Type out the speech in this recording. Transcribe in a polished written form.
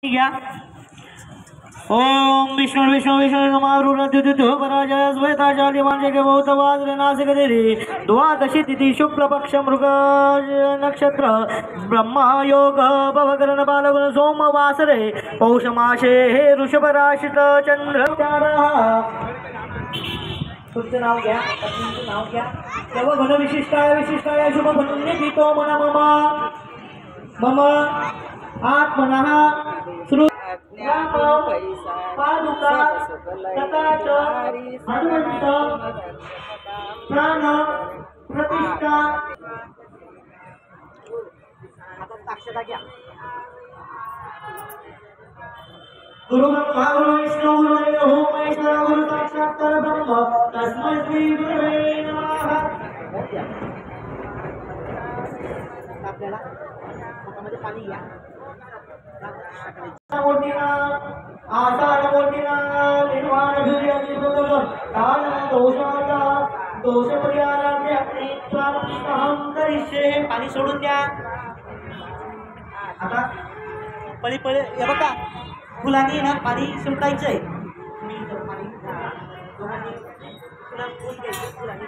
घ्या। ओम विष्णु विष्णु विष्णु नमारुणद्युद्युद्यो पराजय श्वेताचार्य मांजे के बहुत वाद्र नासिक देरी द्वादशी तिथि शुक्ल पक्ष मृग नक्षत्र ब्रह्मा योग भवकरण बालगुण सोमवासरे पौष मासे ऋषभ राशित चंद्र तुमचं नाव घ्या, तुमचं नाव घ्या। सर्व घन विशिष्टाय विशिष्टाय शुभ पुण्यतितो मन मम मम आत्मनः श्रु पादुका तथाच हनुमंत प्राण प्रतिष्ठा आता अक्षता घ्या। गुरु ब्रह्मा गुरु विष्णु गुरु देवो महेश्वर गुरु साक्षात् परब्रह्म तस्मै श्री गुरवे नमः। आपल्याला हातामध्ये पाणी घ्या। मोठीना आसार मोठीना निर्वाण धुर्याची बरोबर दान दोषाचा दोष परिहाराचे आपली प्राप्तिहं करिष्ये। पाणी सोडून द्या। आता पळी पळी हे बघा फुलांनी ना पाणी शिंपडायचंय। मी पाणी फुलांनी फुलं फुल घ्यायचं फुलांनी